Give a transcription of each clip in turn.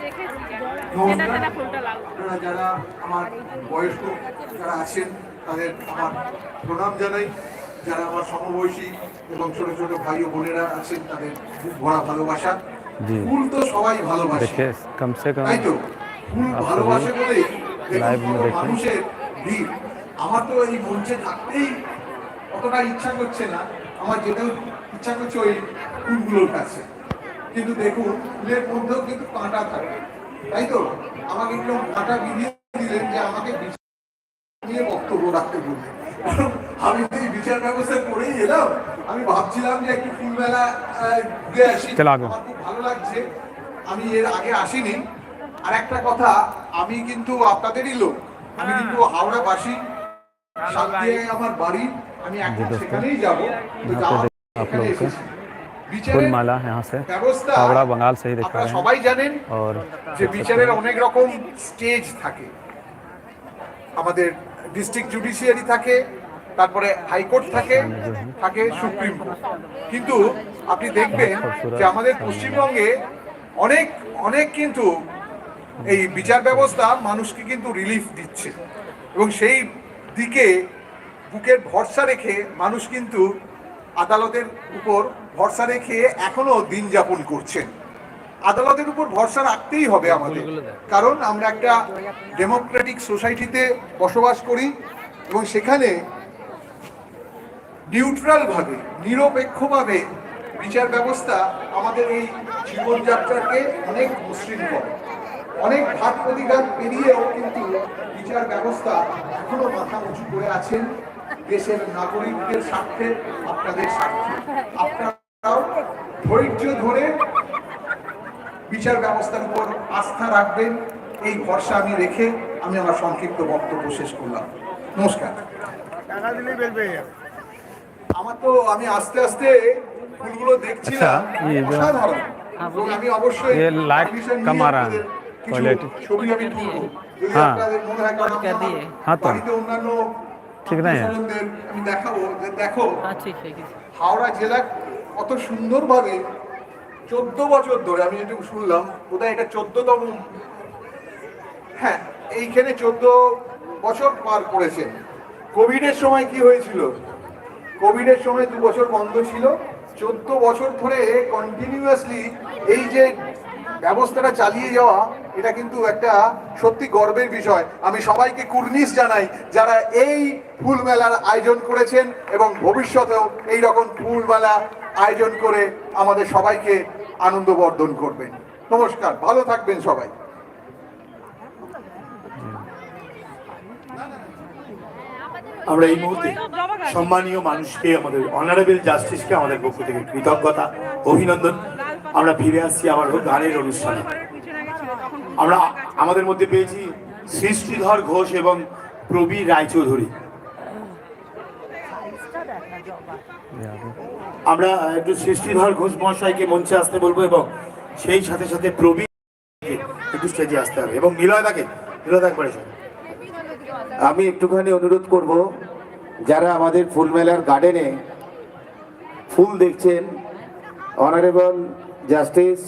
নমস্কার। আপনারা যারা আমার বয়স্ক যারা আছেন তাদের আমার প্রণাম জানাই, যারা আমার সমবয়সী এবং ছোট ছোট ভাই ও বোনেরা আছেন তাদের বুক ভরা ভালোবাসা। ফুল তো সবাই ভালোবাসে, তাই তো? ফুল ভালোবাসে বলেই দেখুন মানুষের ভিড়। আমার তো এই মঞ্চে থাকতেই অতটা ইচ্ছা করছে না, আমার যেতেও ইচ্ছা করছে ওই ফুলগুলোর কাছে, কিন্তু দেখুন ফুলের মধ্যেও কিন্তু কাঁটা থাকে, তাই তো? আমাকে একটু কাঁটা বিধিয়ে দিলেন যে আমাকে নিয়ে বক্তব্য রাখতে বললেন। আমি তো এই বিচার ব্যবস্থা করেই এলাম, আমি ভাবছিলাম যে একটু ফুল মেলা ঘুরে আসি, আমার খুব ভালো লাগছে, আমি এর আগে আসিনি। আর একটা কথা, আমি কিন্তু আপনাদেরই লোক, আমি কিন্তু হাওড়াবাসী, সাতদিয়ায় আমার বাড়ি, আমি এখন সেখানেই যাবো। फूल माला यहाँ से हावड़ा बंगाल से ही दिखा रहे हैं। সবাই জানেন और যে বিচারের অনেক রকম স্টেজ থাকে, আমাদের ডিস্ট্রিক্ট জুডিশিয়ারি থাকে, তারপরে হাইকোর্ট থাকে, থাকে সুপ্রিম কোর্ট। কিন্তু আপনি দেখবেন যে আমাদের পশ্চিমবঙ্গে অনেক অনেক কিন্তু এই বিচার ব্যবস্থা মানুষকে কিন্তু রিলিফ দিচ্ছে, এবং সেই দিকে বুকের ভরসা রেখে মানুষ কিন্তু আদালতের উপর ভরসা রেখে এখনো দিন যাপন করছেন। আদালতের উপর ভরসা রাখতেই হবে আমাদের, কারণ আমরা একটা ডেমোক্রেটিক সোসাইটিতে বসবাস করি, এবং সেখানে নিউট্রালভাবে, নিরপেক্ষভাবে বিচার ব্যবস্থা আমাদের এই জীবনযাত্রাকে অনেক মসৃণ করে। অনেক ঘাত প্রতিঘাত পেরিয়েও কিন্তু বিচার ব্যবস্থা এখনো মাথা উঁচু করে আছেন দেশের নাগরিকদের স্বার্থে, আপনাদের স্বার্থে। আপনারাও ধৈর্য ধরে বিচার ব্যবস্থার উপর আস্থা রাখবেন, এই ভরসা আমি রেখে আমি আমার সংক্ষিপ্ত বক্তব্য শেষ করলাম। নমস্কার। আমার তো আমি আস্তে আস্তে ফুলগুলো দেখছিলাম, অসাধারণ, এবং আমি অবশ্যই ছবি আমি তুলবো, যদি আপনাদের মনে হয়, কারণ বাড়িতে অন্যান্য আমি দেখাবো যে দেখো হাওড়া জেলা কত সুন্দরভাবে 14 বছর ধরে, আমি যেটুকু শুনলাম বোধহয় এটা 14তম, হ্যাঁ এইখানে 14 বছর পার করেছেন। কোভিডের সময় কি হয়েছিল? কোভিডের সময় 2 বছর বন্ধ ছিল, 14 বছর ধরে কন্টিনিউয়াসলি এই যে ব্যবস্থাটা চালিয়ে যাওয়া, এটা কিন্তু একটা সত্যি গর্বের বিষয়। আমি সবাইকে কুর্নিশ জানাই যারা এই ফুল মেলার আয়োজন করেছেন, এবং ভবিষ্যতেও এই রকম ফুল মেলা আয়োজন করে আমাদের সবাইকে আনন্দ বর্ধন করবেন। নমস্কার, ভালো থাকবেন সবাই। আমরা এই মুহূর্তে সম্মানীয় মানুষকে, আমাদের অনারেবল জাস্টিসকে আমাদের পক্ষ থেকে কৃতজ্ঞতা, অভিনন্দন। আমরা ফিরে আসছি আবার গানের অনুষ্ঠানে। আমরা আমাদের মধ্যে পেয়েছি সৃষ্টিধর ঘোষ এবং প্রবীর রায়চৌধুরী। আমরা একটু সৃষ্টিধর ঘোষ মহাশয়কে মঞ্চে আসতে বলবো, এবং সেই সাথে সাথে প্রবীর একটু স্টেজে আসতে হবে, এবং নিলয়দাকে করে। আমি একটুখানি অনুরোধ করব, যারা আমাদের ফুলমেলার গার্ডেনে ফুল দেখছেন, অনারেবল জাস্টিস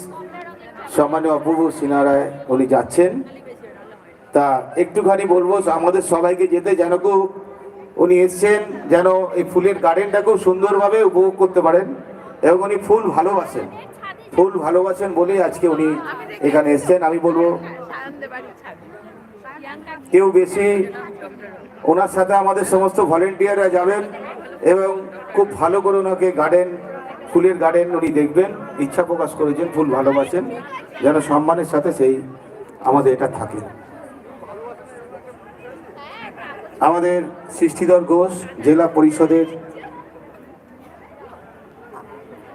সম্মানীয় অপূর্ব সিনহা রায় উনি যাচ্ছেন, তা একটুখানি বলবো আমাদের সবাইকে যেতে, যেন খুব উনি এসছেন যেন এই ফুলের গার্ডেনটা খুব সুন্দরভাবে উপভোগ করতে পারেন, এবং উনি ফুল ভালোবাসেন বলেই আজকে উনি এখানে এসছেন। আমি বলবো কেউ বেশি, ওনার সাথে আমাদের সমস্ত ভলেন্টিয়াররা যাবেন, এবং খুব ভালো করে ওনাকে ফুলের গার্ডেন উনি দেখবেন, ইচ্ছা প্রকাশ করেছেন, ফুল ভালোবাসেন, যেন সম্মানের সাথে সেই আমাদের এটা থাকে। আমাদের সৃষ্টিধর ঘোষ জেলা পরিষদের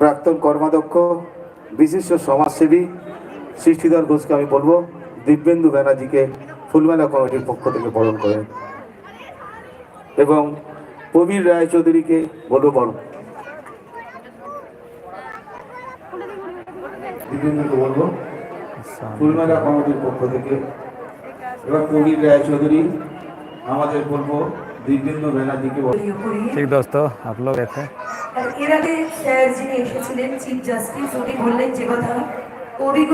প্রাক্তন কর্মাধ্যক্ষ, বিশিষ্ট সমাজসেবী সৃষ্টিধর ঘোষকে আমি বলবো দিব্যেন্দু ব্যানার্জিকে ফুলমেলা কমিটির পক্ষ থেকে বরণ করেন, এবং প্রবীর রায়চৌধুরীকে বলবো দিব্যেন্দুকে বলবো ফুলমেলা কমিটির পক্ষ থেকে, এবং প্রবীর রায়চৌধুরী আমাদের বলবো দিব্যেন্দু ব্যানার্জিকে বলবো। ঠিক दोस्तों, आप लोग देखे এর আগে স্যার যিনি এসেছিলেন চিফ জাস্টিস, উনি বললেন যে কথা, কবিগুরু